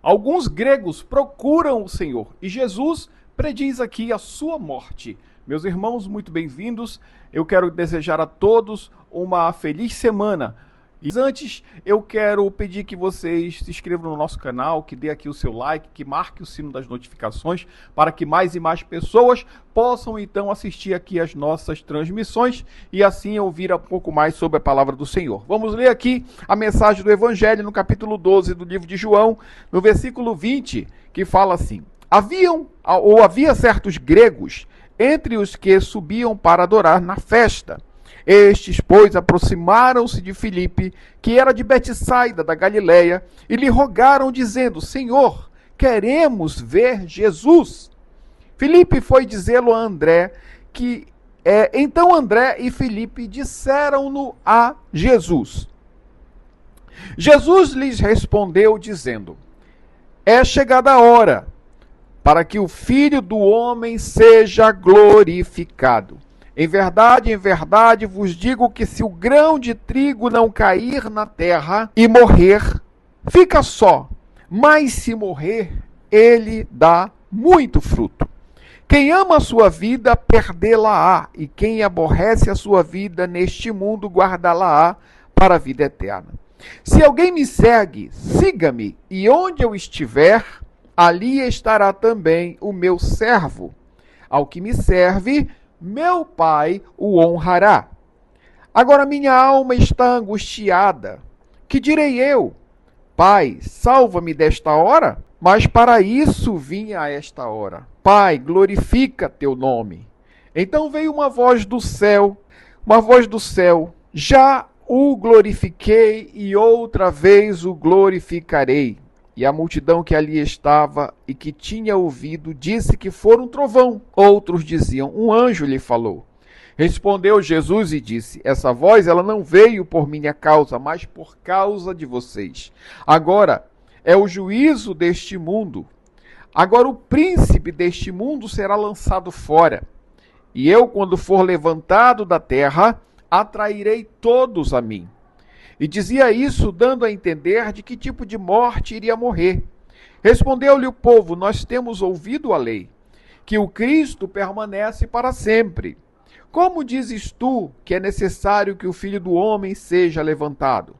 Alguns gregos procuram o Senhor e Jesus prediz aqui a sua morte. Meus irmãos, muito bem-vindos. Eu quero desejar a todos uma feliz semana. E antes, eu quero pedir que vocês se inscrevam no nosso canal, que dê aqui o seu like, que marque o sino das notificações, para que mais e mais pessoas possam então assistir aqui as nossas transmissões e assim ouvir um pouco mais sobre a palavra do Senhor. Vamos ler aqui a mensagem do Evangelho no capítulo 12 do livro de João, no versículo 20, que fala assim: Havia certos gregos entre os que subiam para adorar na festa. Estes, pois, aproximaram-se de Filipe, que era de Betsaida da Galileia, e lhe rogaram, dizendo: Senhor, queremos ver Jesus. Filipe foi dizê-lo a André, então André e Filipe disseram-no a Jesus. Jesus lhes respondeu, dizendo: É chegada a hora, para que o Filho do Homem seja glorificado. Em verdade vos digo que se o grão de trigo não cair na terra e morrer, fica só, mas se morrer, ele dá muito fruto. Quem ama a sua vida, perdê-la-á, e quem aborrece a sua vida neste mundo, guardá-la-á para a vida eterna. Se alguém me segue, siga-me, e onde eu estiver, ali estará também o meu servo. Ao que me serve, meu Pai o honrará. Agora minha alma está angustiada. Que direi eu? Pai, salva-me desta hora? Mas para isso vim a esta hora. Pai, glorifica teu nome. Então veio uma voz do céu. Já o glorifiquei e outra vez o glorificarei. E a multidão que ali estava e que tinha ouvido disse que fora um trovão. Outros diziam: um anjo lhe falou. Respondeu Jesus e disse: essa voz ela não veio por minha causa, mas por causa de vocês. Agora é o juízo deste mundo. Agora o príncipe deste mundo será lançado fora. E eu, quando for levantado da terra, atrairei todos a mim. E dizia isso dando a entender de que tipo de morte iria morrer. Respondeu-lhe o povo: nós temos ouvido a lei, que o Cristo permanece para sempre. Como dizes tu que é necessário que o Filho do Homem seja levantado?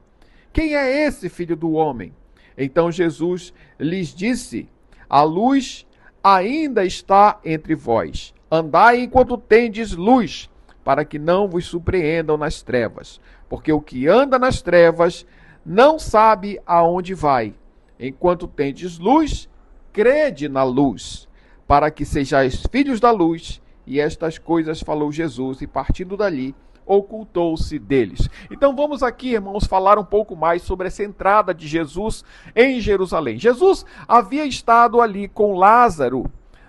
Quem é esse Filho do Homem? Então Jesus lhes disse: a luz ainda está entre vós. Andai enquanto tendes luz, para que não vos surpreendam nas trevas. Porque o que anda nas trevas não sabe aonde vai. Enquanto tendes luz, crede na luz, para que sejais filhos da luz. E estas coisas falou Jesus, e partindo dali, ocultou-se deles. Então vamos aqui, irmãos, falar um pouco mais sobre essa entrada de Jesus em Jerusalém. Jesus havia estado ali com Lázaro,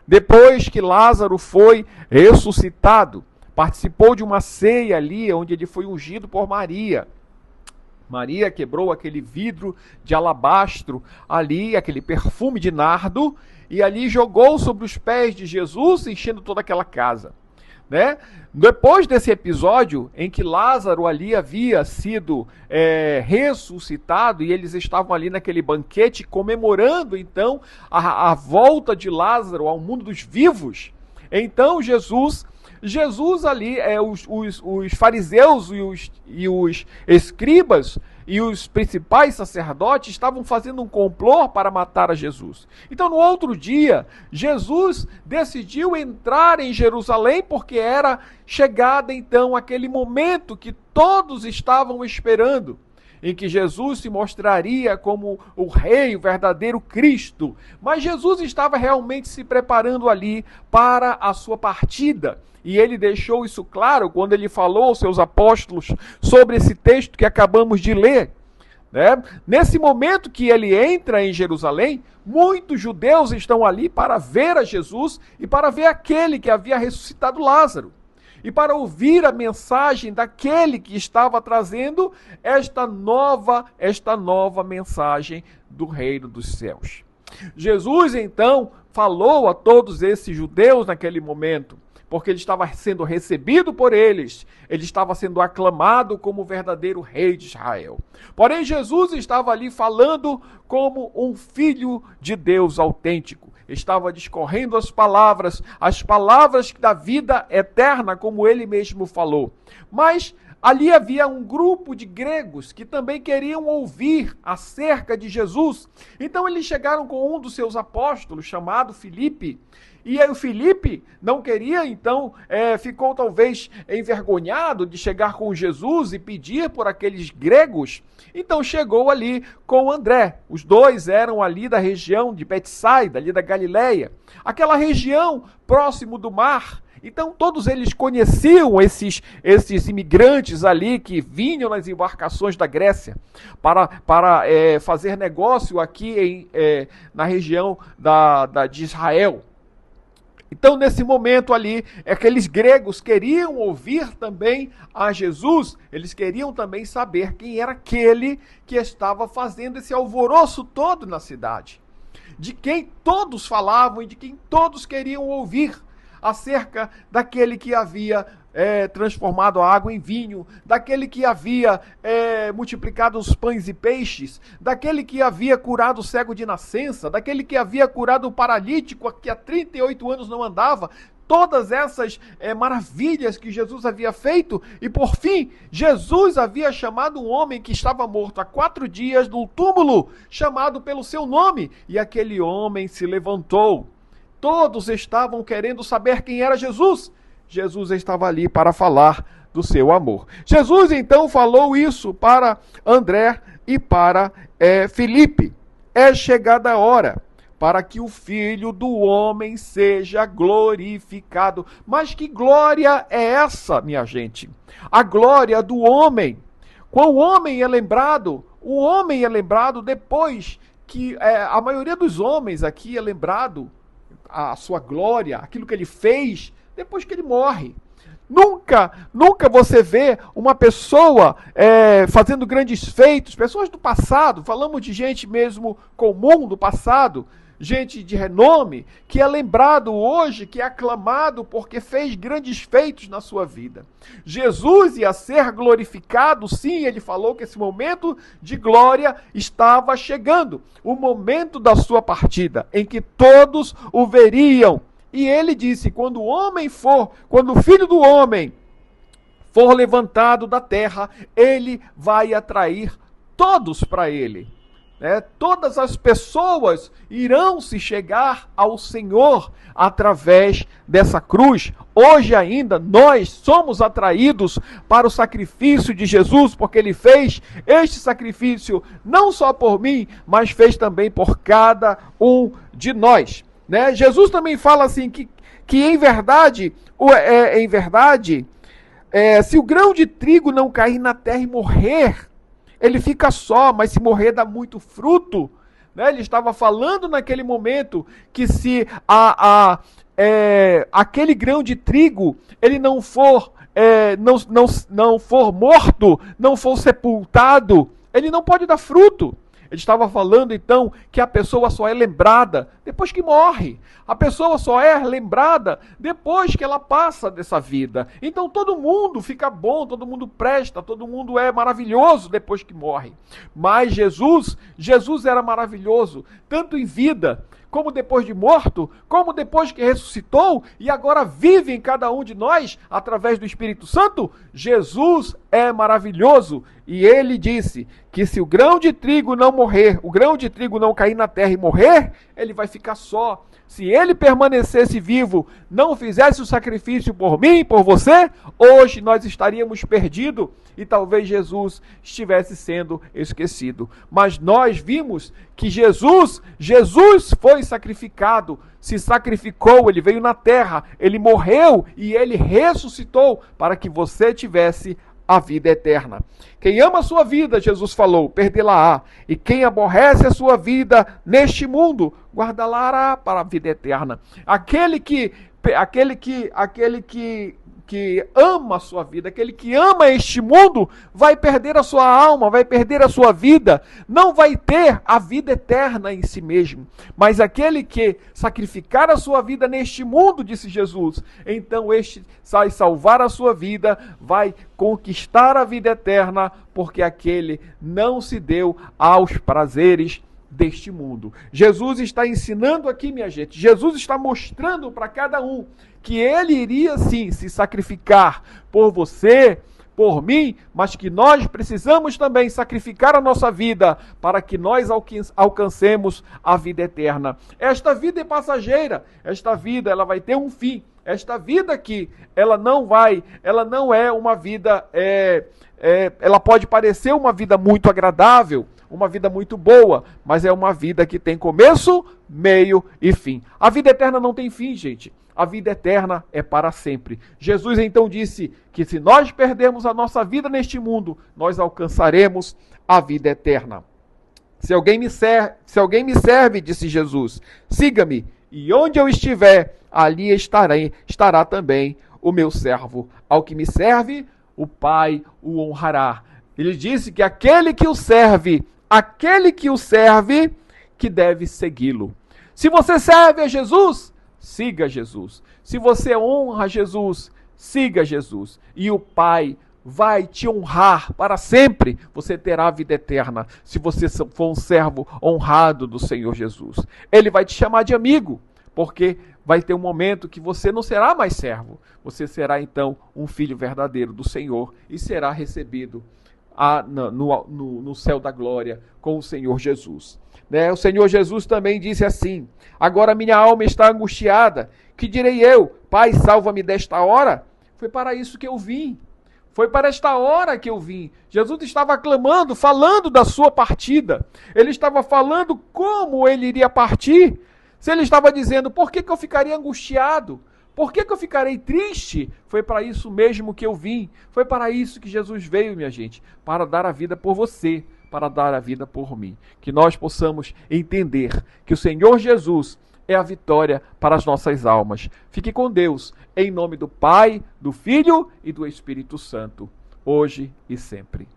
depois que Lázaro foi ressuscitado. Participou de uma ceia ali, onde ele foi ungido por Maria. Maria quebrou aquele vidro de alabastro ali, aquele perfume de nardo, e ali jogou sobre os pés de Jesus, enchendo toda aquela casa. Né? Depois desse episódio em que Lázaro ali havia sido ressuscitado, e eles estavam ali naquele banquete comemorando então a volta de Lázaro ao mundo dos vivos, então Jesus ali, os fariseus e os escribas e os principais sacerdotes estavam fazendo um complô para matar a Jesus. Então, no outro dia, Jesus decidiu entrar em Jerusalém, porque era chegada então aquele momento que todos estavam esperando, em que Jesus se mostraria como o rei, o verdadeiro Cristo. Mas Jesus estava realmente se preparando ali para a sua partida. E ele deixou isso claro quando ele falou aos seus apóstolos sobre esse texto que acabamos de ler. Né? Nesse momento que ele entra em Jerusalém, muitos judeus estão ali para ver a Jesus e para ver aquele que havia ressuscitado Lázaro. E para ouvir a mensagem daquele que estava trazendo esta nova mensagem do reino dos céus. Jesus, então, falou a todos esses judeus naquele momento, porque ele estava sendo recebido por eles, ele estava sendo aclamado como o verdadeiro rei de Israel. Porém, Jesus estava ali falando como um filho de Deus autêntico. Estava discorrendo as palavras da vida eterna, como ele mesmo falou. Mas ali havia um grupo de gregos que também queriam ouvir acerca de Jesus. Então eles chegaram com um dos seus apóstolos, chamado Filipe. E aí o Filipe não queria, então ficou talvez envergonhado de chegar com Jesus e pedir por aqueles gregos. Então chegou ali com André. Os dois eram ali da região de Betsaida, ali da Galileia. Aquela região próximo do mar. Então todos eles conheciam esses imigrantes ali que vinham nas embarcações da Grécia para fazer negócio aqui na região de Israel. Então, nesse momento ali, aqueles gregos queriam ouvir também a Jesus, eles queriam também saber quem era aquele que estava fazendo esse alvoroço todo na cidade, de quem todos falavam e de quem todos queriam ouvir acerca daquele que havia transformado a água em vinho, daquele que havia multiplicado os pães e peixes, daquele que havia curado o cego de nascença, daquele que havia curado o paralítico que há 38 anos não andava. Todas essas maravilhas que Jesus havia feito, e por fim, Jesus havia chamado um homem que estava morto há 4 dias no túmulo, chamado pelo seu nome, e aquele homem se levantou. Todos estavam querendo saber quem era Jesus. Jesus estava ali para falar do seu amor. Jesus então falou isso para André e para Filipe. É chegada a hora para que o Filho do Homem seja glorificado. Mas que glória é essa, minha gente? A glória do homem. Quando o homem é lembrado depois que a maioria dos homens aqui é lembrado a sua glória, aquilo que ele fez, depois que ele morre. Nunca você vê uma pessoa fazendo grandes feitos, pessoas do passado, falamos de gente mesmo comum do passado, gente de renome, que é lembrado hoje, que é aclamado porque fez grandes feitos na sua vida. Jesus ia ser glorificado, sim, ele falou que esse momento de glória estava chegando, o momento da sua partida, em que todos o veriam. E ele disse, quando o Filho do Homem for levantado da terra, ele vai atrair todos para ele. Todas as pessoas irão se chegar ao Senhor através dessa cruz. Hoje ainda nós somos atraídos para o sacrifício de Jesus, porque ele fez este sacrifício não só por mim, mas fez também por cada um de nós. Jesus também fala assim que em verdade, se o grão de trigo não cair na terra e morrer, ele fica só, mas se morrer dá muito fruto. Ele estava falando naquele momento que se aquele grão de trigo ele não for morto, não for sepultado, ele não pode dar fruto. Ele estava falando, então, que a pessoa só é lembrada depois que morre. A pessoa só é lembrada depois que ela passa dessa vida. Então, todo mundo fica bom, todo mundo presta, todo mundo é maravilhoso depois que morre. Mas Jesus era maravilhoso, tanto em vida, como depois de morto, como depois que ressuscitou e agora vive em cada um de nós através do Espírito Santo. Jesus é maravilhoso e ele disse que se o grão de trigo não morrer, o grão de trigo não cair na terra e morrer, ele vai ficar só. Se ele permanecesse vivo, não fizesse o sacrifício por mim e por você, hoje nós estaríamos perdidos e talvez Jesus estivesse sendo esquecido. Mas nós vimos que Jesus foi sacrificado, se sacrificou, ele veio na terra, ele morreu e ele ressuscitou para que você tivesse a vida eterna. Quem ama a sua vida, Jesus falou, perdê-la-á. E quem aborrece a sua vida neste mundo, guardá-la para a vida eterna. Aquele que que ama a sua vida, aquele que ama este mundo, vai perder a sua alma, vai perder a sua vida, não vai ter a vida eterna em si mesmo. Mas aquele que sacrificar a sua vida neste mundo, disse Jesus, então este vai salvar a sua vida, vai conquistar a vida eterna, porque aquele não se deu aos prazeres deste mundo. Jesus está ensinando aqui, minha gente, Jesus está mostrando para cada um que ele iria sim se sacrificar por você, por mim, mas que nós precisamos também sacrificar a nossa vida para que nós alcancemos a vida eterna. Esta vida é passageira, esta vida ela vai ter um fim. Esta vida aqui, ela não é uma vida, ela pode parecer uma vida muito agradável, uma vida muito boa, mas é uma vida que tem começo, meio e fim. A vida eterna não tem fim, gente. A vida eterna é para sempre. Jesus então disse que se nós perdermos a nossa vida neste mundo, nós alcançaremos a vida eterna. Se alguém me serve, disse Jesus, siga-me, e onde eu estiver, ali estará também o meu servo. Ao que me serve, o Pai o honrará. Ele disse que aquele que o serve, que deve segui-lo. Se você serve a Jesus, siga Jesus. Se você honra Jesus, siga Jesus. E o Pai vai te honrar para sempre. Você terá a vida eterna se você for um servo honrado do Senhor Jesus. Ele vai te chamar de amigo, porque vai ter um momento que você não será mais servo. Você será então um filho verdadeiro do Senhor e será recebido no céu da glória com o Senhor Jesus. O Senhor Jesus também disse assim: agora minha alma está angustiada, que direi eu? Pai, salva-me desta hora? Foi para isso que eu vim. Foi para esta hora que eu vim. Jesus estava clamando, falando da sua partida. Ele estava falando como ele iria partir. Se ele estava dizendo, por que eu ficaria angustiado? Por que eu ficarei triste? Foi para isso mesmo que eu vim. Foi para isso que Jesus veio, minha gente. Para dar a vida por você, para dar a vida por mim. Que nós possamos entender que o Senhor Jesus é a vitória para as nossas almas. Fique com Deus, em nome do Pai, do Filho e do Espírito Santo, hoje e sempre.